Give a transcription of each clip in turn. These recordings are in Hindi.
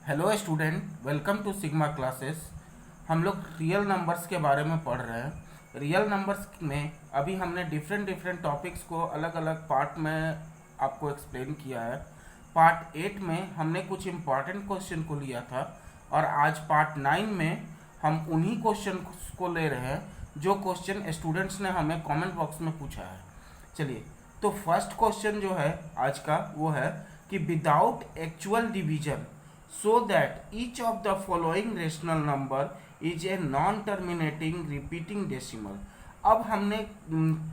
Hello student, welcome to Sigma classes. हम लोग रियल नंबर्स के बारे में पढ़ रहे हैं। रियल नंबर्स में अभी हमने डिफरेंट डिफरेंट टॉपिक्स को अलग अलग पार्ट में आपको एक्सप्लेन किया है। पार्ट 8 में हमने कुछ इम्पॉर्टेंट क्वेश्चन को लिया था और आज पार्ट 9 में हम उन्हीं क्वेश्चन को ले रहे हैं जो क्वेश्चन स्टूडेंट्स ने हमें कमेंट बॉक्स में पूछा है। चलिए, तो फर्स्ट क्वेश्चन जो है आज का वो है कि without actual division so that each of the following rational number is a non-terminating repeating decimal। अब हमने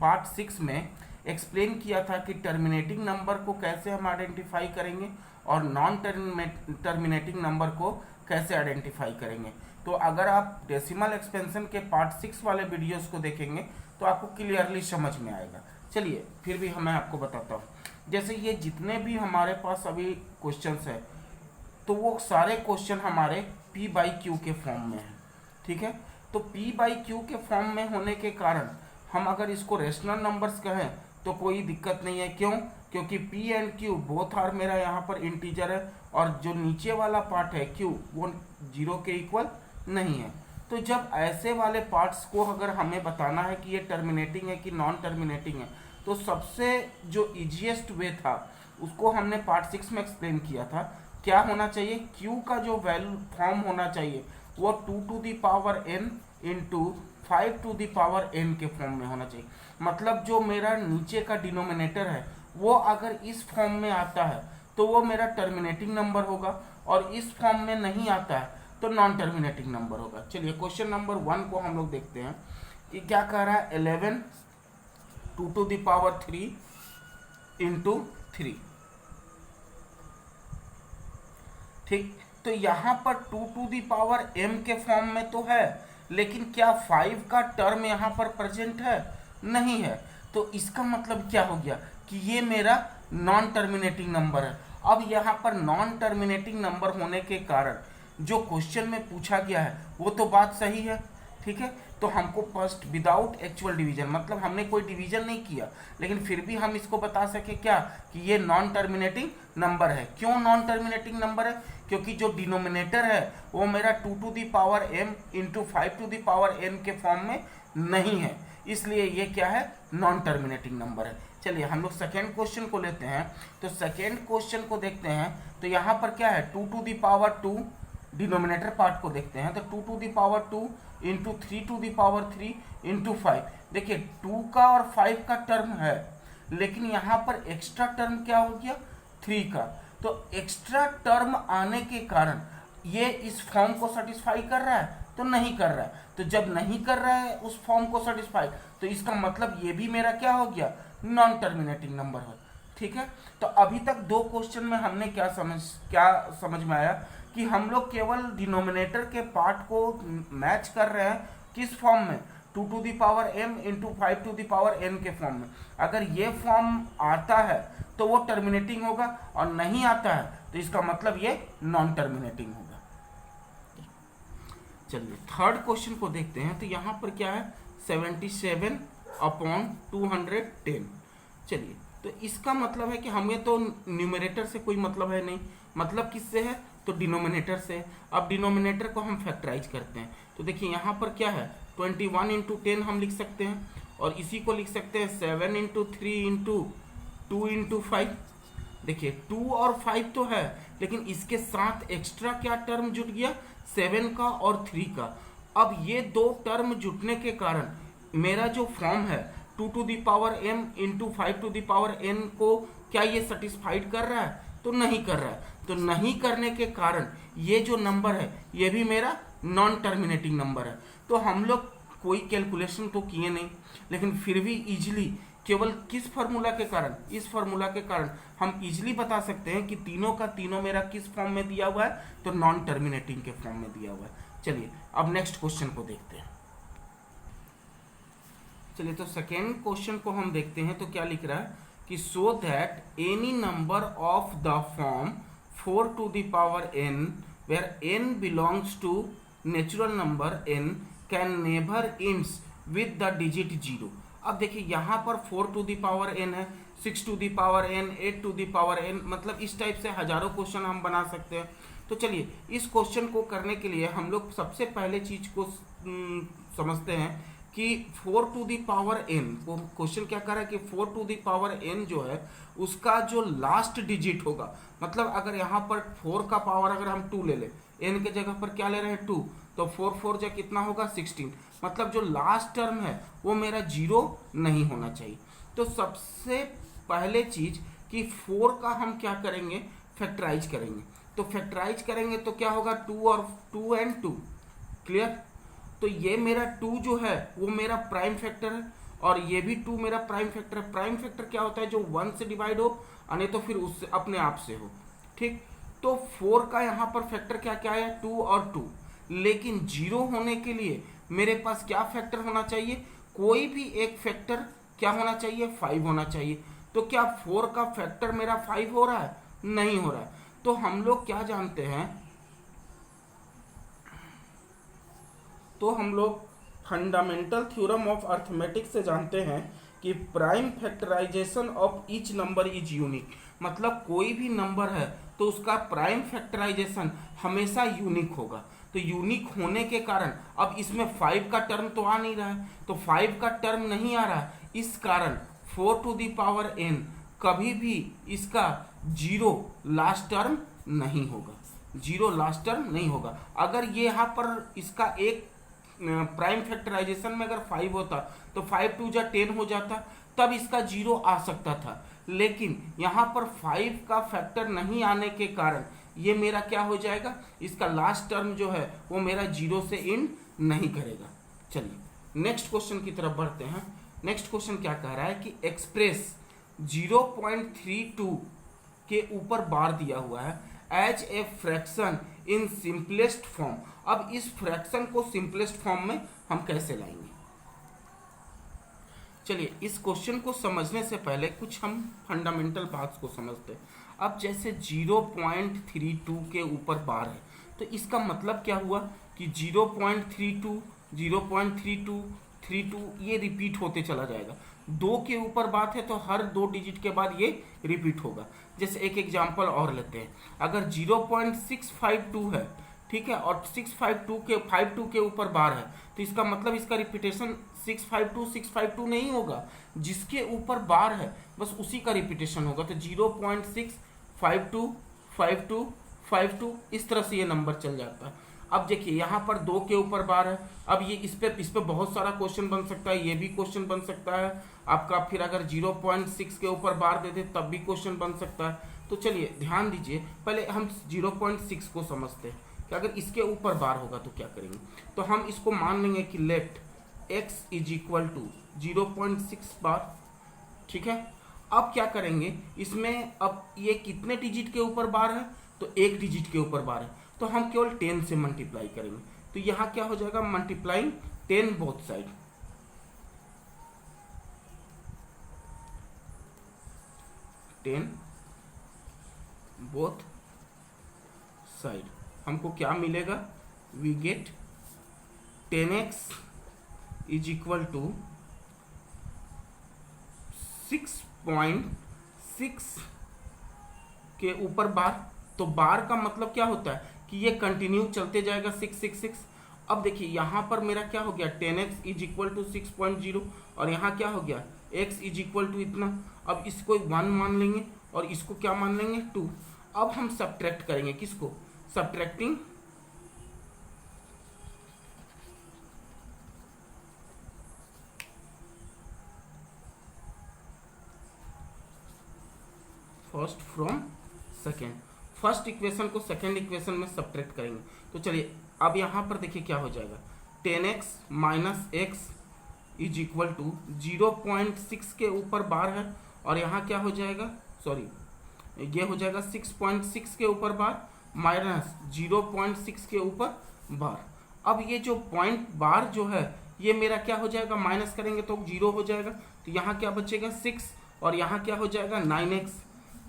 पार्ट 6 में एक्सप्लेन किया था कि टर्मिनेटिंग नंबर को कैसे हम आइडेंटिफाई करेंगे और नॉन टर्मिनेटिंग नंबर को कैसे आइडेंटिफाई करेंगे। तो अगर आप डेसिमल एक्सपेंशन के पार्ट 6 वाले वीडियोस को देखेंगे तो आपको क्लियरली समझ में आएगा। चलिए फिर भी मैं आपको बताता हूँ। जैसे ये जितने भी हमारे पास अभी क्वेश्चंस है तो वो सारे क्वेश्चन हमारे P बाई क्यू के फॉर्म में है। ठीक है, तो P बाई क्यू के फॉर्म में होने के कारण हम अगर इसको रेशनल नंबर्स कहें तो कोई दिक्कत नहीं है। क्यों? क्योंकि P and Q both are मेरा यहाँ पर इंटीजर है और जो नीचे वाला पार्ट है Q वो 0 के इक्वल नहीं है। तो जब ऐसे वाले पार्ट्स को अगर हमें बताना है कि ये टर्मिनेटिंग है कि नॉन टर्मिनेटिंग है, तो सबसे जो इजीएस्ट वे था उसको हमने पार्ट 6 में एक्सप्लेन किया था। क्या होना चाहिए? Q का जो वैल्यू फॉर्म होना चाहिए वो 2 to the power n into 5 to the power n के फॉर्म में होना चाहिए। मतलब जो मेरा नीचे का डिनोमिनेटर है वो अगर इस फॉर्म में आता है तो वो मेरा टर्मिनेटिंग नंबर होगा और इस फॉर्म में नहीं आता है तो नॉन टर्मिनेटिंग नंबर होगा। चलिए क्वेश्चन नंबर 1 को हम लोग देखते हैं कि क्या कह रहा है। 11 2 टू दी पावर 3 इंटू 3। ठीक, तो यहाँ पर 2 टू दी पावर m के फॉर्म में तो है, लेकिन क्या 5 का टर्म यहाँ पर प्रेजेंट है? नहीं है। तो इसका मतलब क्या हो गया कि ये मेरा नॉन टर्मिनेटिंग नंबर है। अब यहाँ पर नॉन टर्मिनेटिंग नंबर होने के कारण जो क्वेश्चन में पूछा गया है वो तो बात सही है। ठीक है, तो हमको फर्स्ट विदाउट एक्चुअल डिवीजन, मतलब हमने कोई डिवीजन नहीं किया लेकिन फिर भी हम इसको बता सके क्या कि ये नॉन टर्मिनेटिंग नंबर है। क्यों नॉन टर्मिनेटिंग नंबर है? क्योंकि जो डिनोमिनेटर है वो मेरा 2 to the power m into 5 to the power n के फॉर्म में नहीं है, इसलिए ये क्या है? नॉन टर्मिनेटिंग नंबर है। चलिए हम लोग सेकेंड क्वेश्चन को लेते हैं। तो सेकेंड क्वेश्चन को देखते हैं तो यहाँ पर क्या है? 2 to the power 2, denominator part को देखते हैं तो 2 to the power 2 into 3 to the power 3 into 5। देखिए 2 का और 5 का टर्म है लेकिन यहाँ पर एक्स्ट्रा टर्म क्या हो गया? 3 का। तो एक्स्ट्रा टर्म आने के कारण ये इस फॉर्म को सेटिस्फाई कर रहा है? तो नहीं कर रहा है। तो जब नहीं कर रहा है उस फॉर्म को सेटिस्फाई, तो इसका मतलब ये भी मेरा क्या हो गया? नॉन टर्मिनेटिंग नंबर है। ठीक है, तो अभी तक दो क्वेश्चन में हमने क्या समझ में आया कि हम लोग केवल डिनोमिनेटर के पार्ट को मैच कर रहे हैं किस फॉर्म में? 2 to the power m into 5 to the power n के फॉर्म में। अगर ये फॉर्म आता है तो वो टर्मिनेटिंग होगा और नहीं आता है तो इसका मतलब ये नॉन टर्मिनेटिंग होगा। चलिए थर्ड क्वेश्चन को देखते हैं। तो यहाँ पर क्या है? 77 अपॉन 210। चलिए, तो इसका मतलब है कि हमें तो न्यूमरेटर से कोई मतलब है नहीं, मतलब किससे है? तो डिनोमिनेटर से। अब डिनोमिनेटर को हम फैक्टराइज करते हैं तो देखिए यहाँ पर क्या है? 21 इंटू 10 हम लिख सकते हैं और इसी को लिख सकते हैं 7 इंटू 3 इंटू 2 इंटू 5। देखिए 2 और 5 तो है लेकिन इसके साथ एक्स्ट्रा क्या टर्म जुट गया? 7 का और 3 का। अब ये दो टर्म जुटने के कारण मेरा जो फॉर्म है 2 to the power m into 5 to the power n को क्या ये सेटिस्फाइड कर रहा है? तो नहीं कर रहा है। तो नहीं करने के कारण ये जो नंबर है ये भी मेरा नॉन टर्मिनेटिंग नंबर है। तो हम लोग कोई कैलकुलेशन तो किए नहीं लेकिन फिर भी इजीली केवल किस फार्मूला के कारण, इस फार्मूला के कारण हम इजीली बता सकते हैं कि तीनों का तीनों मेरा किस फॉर्म में दिया हुआ है? तो नॉन टर्मिनेटिंग के फॉर्म में दिया हुआ है। चलिए अब नेक्स्ट क्वेश्चन को देखते हैं। चलिए तो सेकेंड क्वेश्चन को हम देखते हैं तो क्या लिख रहा है कि so that any number of the form 4 to the power n where n belongs to natural number n can never ends with the digit 0। अब देखिए यहाँ पर 4 टू दी पावर n है, 6 to the power n, 8 to the power n, मतलब इस टाइप से हजारों क्वेश्चन हम बना सकते हैं। तो चलिए इस क्वेश्चन को करने के लिए हम लोग सबसे पहले चीज को समझते हैं कि 4 टू द पावर n, वो क्वेश्चन क्या कर रहा है कि 4 टू द पावर n जो है उसका जो लास्ट डिजिट होगा, मतलब अगर यहाँ पर 4 का पावर अगर हम 2 ले ले, n के जगह पर क्या ले रहे हैं 2, तो 4 4 जा कितना होगा 16, मतलब जो लास्ट टर्म है वो मेरा 0 नहीं होना चाहिए। तो सबसे पहले चीज कि 4 का हम क्या करेंगे, फैक्टराइज करेंगे। तो फैक्टराइज करेंगे तो क्या होगा 2 और 2 एंड 2, क्लियर। तो ये मेरा 2 जो है वो मेरा प्राइम फैक्टर है और ये भी 2 मेरा प्राइम फैक्टर है। प्राइम फैक्टर क्या होता है, जो 1 से डिवाइड हो नहीं तो फिर उससे अपने आप से हो, ठीक। तो 4 का यहाँ पर फैक्टर क्या क्या है 2 और 2, लेकिन 0 होने के लिए मेरे पास क्या फैक्टर होना चाहिए, कोई भी एक फैक्टर क्या होना चाहिए 5 होना चाहिए। तो क्या 4 का फैक्टर मेरा 5 हो रहा है, नहीं हो रहा है। तो हम लोग क्या जानते हैं, तो हम लोग फंडामेंटल थ्योरम ऑफ अर्थमेटिक से जानते हैं कि prime factorisation of each number is unique, मतलब कोई भी नंबर है तो उसका प्राइम फैक्टराइजेशन हमेशा यूनिक होगा। तो यूनिक होने के कारण अब इसमें 5 का टर्म तो आ नहीं रहा है, तो 5 का टर्म नहीं आ रहा है, इस कारण 4 टू द पावर n कभी भी इसका 0 लास्ट टर्म नहीं होगा, 0 लास्ट टर्म नहीं होगा। अगर ये यहाँ पर इसका एक प्राइम फैक्टराइजेशन में अगर 5 होता तो 5 2 जा 10 हो जाता, तब इसका 0 आ सकता था, लेकिन यहाँ पर 5 का फैक्टर नहीं आने के कारण ये मेरा क्या हो जाएगा, इसका लास्ट टर्म जो है वो मेरा 0 से एंड नहीं करेगा। चलिए नेक्स्ट क्वेश्चन की तरफ बढ़ते हैं। नेक्स्ट क्वेश्चन क्या कह रहा है कि एक्सप्रेस 0.32 के ऊपर बार दिया हुआ है as a fraction in simplest form. अब इस फ्रैक्शन को सिंपलेस्ट फॉर्म में हम कैसे लाएंगे, चलिए इस क्वेश्चन को समझने से पहले कुछ हम फंडामेंटल बात को समझते हैं। अब जैसे 0.32 के ऊपर बार है तो इसका मतलब क्या हुआ कि 0.32 0.32 32 ये रिपीट होते चला जाएगा। 2 के ऊपर बात है तो हर 2 डिजिट के बाद ये रिपीट होगा। जैसे एक एग्जांपल और लेते हैं, अगर 0.652 है, ठीक है, और 52 के ऊपर बार है तो इसका मतलब इसका रिपीटेशन 652 नहीं होगा, जिसके ऊपर बार है बस उसी का रिपीटेशन होगा। तो 0.652 इस तरह से ये नंबर चल जाता है। अब देखिए यहाँ पर 2 के ऊपर बार है, अब ये इस पे बहुत सारा क्वेश्चन बन सकता है, ये भी क्वेश्चन बन सकता है आपका। फिर अगर 0.6 के ऊपर बार देते तब भी क्वेश्चन बन सकता है। तो चलिए ध्यान दीजिए, पहले हम 0.6 को समझते हैं कि अगर इसके ऊपर बार होगा तो क्या करेंगे। तो हम इसको मान लेंगे कि let x is equal to 0.6 bar, ठीक है। अब क्या करेंगे इसमें, अब ये कितने डिजिट के ऊपर बार है, तो एक डिजिट के ऊपर बार है, तो हम केवल 10 से मल्टीप्लाई करेंगे। तो यहाँ क्या हो जाएगा, multiplying 10 both side, 10 both side, हमको क्या मिलेगा, we get 10x is equal to 6.6 के ऊपर बार। तो बार का मतलब क्या होता है कि ये कंटिन्यू चलते जाएगा 666। अब देखिए यहाँ पर मेरा क्या हो गया 10x इज इक्वल टू 6.0 और यहाँ क्या हो गया x इज इक्वल टू इतना। अब इसको 1 मान लेंगे और इसको क्या मान लेंगे 2। अब हम सब्ट्रैक्ट करेंगे, किसको, subtracting first from second, first equation को सेकेंड इक्वेशन में सब्ट्रैक्ट करेंगे। तो चलिए अब यहाँ पर देखिए क्या हो जाएगा, 10x minus x is equal to 0.6 के ऊपर बार है और यहाँ क्या हो जाएगा, सॉरी ये हो जाएगा 6.6 के ऊपर बार माइनस 0.6 के ऊपर बार। अब ये जो पॉइंट बार जो है ये मेरा क्या हो जाएगा, माइनस करेंगे तो 0 हो जाएगा। तो यहाँ क्या बचेगा 6 और यहाँ क्या हो जाएगा 9x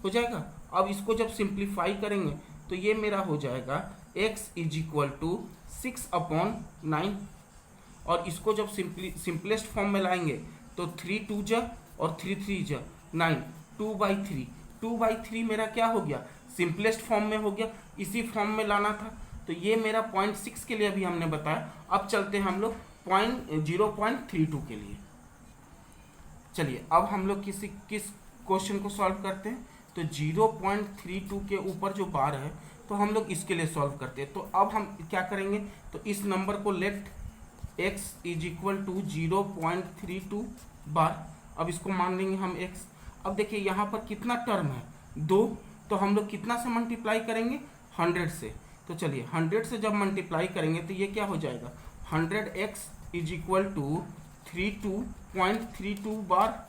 हो जाएगा। अब इसको जब सिंप्लीफाई करेंगे तो ये मेरा हो जाएगा x इज इक्वल टू 6/9 और इसको जब सिंपलेस्ट फॉर्म में लाएंगे तो 3 2 जा और 3 3 जा 9, 2/3 2/3 मेरा क्या हो गया, सिंपलेस्ट फॉर्म में हो गया, इसी फॉर्म में लाना था। तो ये मेरा 0.6 के लिए अभी हमने बताया। अब चलते हैं हम लोग 0.32 के लिए। चलिए अब हम लोग किस क्वेश्चन को सॉल्व करते हैं। तो 0.32 के ऊपर जो बार है तो हम लोग इसके लिए सॉल्व करते हैं। तो अब हम क्या करेंगे, तो इस नंबर को let x is equal to 0.32 bar, अब इसको मान लेंगे हम x। अब देखिए यहाँ पर कितना टर्म है, 2, तो हम लोग कितना से मल्टीप्लाई करेंगे, 100 से। तो चलिए 100 से जब मल्टीप्लाई करेंगे तो ये क्या हो जाएगा, 100x इज इक्वल टू 32.32 बार।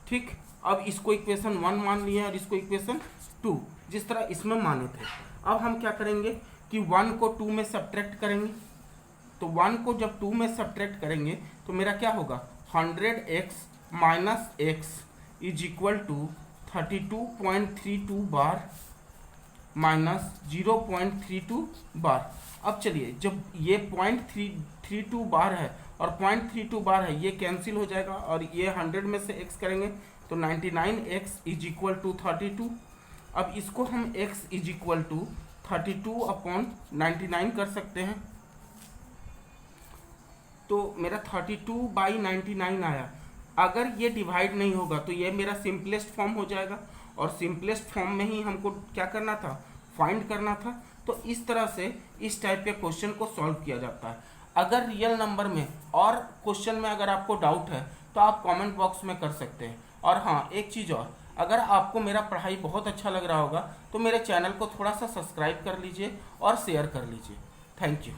ठीक, अब इसको इक्वेशन 1 मान लिया और इसको इक्वेशन 2 जिस तरह इसमें माने थे। अब हम क्या करेंगे कि 1 को 2 में सब्ट्रैक्ट करेंगे। तो 1 को जब 2 में सब्ट्रैक्ट करेंगे तो मेरा क्या होगा, 100x minus x is equal to 32.32 bar minus 0.32 bar. अब चलिए जब ये 0.32 बार है और 0.32 बार है, ये कैंसिल हो जाएगा और ये 100 में से x करेंगे तो 99x इज इक्वल टू 32। अब इसको हम x इज इक्वल टू 32/99 कर सकते हैं। तो मेरा 32/99 आया। अगर ये डिवाइड नहीं होगा तो ये मेरा सिंपलेस्ट फॉर्म हो जाएगा और सिंपलेस्ट फॉर्म में ही हमको क्या करना था, फाइंड करना था। तो इस तरह से इस टाइप के क्वेश्चन को सॉल्व किया जाता है। अगर रियल नंबर में और क्वेश्चन में अगर आपको डाउट है तो आप कमेंट बॉक्स में कर सकते हैं। और हाँ, एक चीज़ और, अगर आपको मेरा पढ़ाई बहुत अच्छा लग रहा होगा तो मेरे चैनल को थोड़ा सा सब्सक्राइब कर लीजिए और शेयर कर लीजिए। Thank you.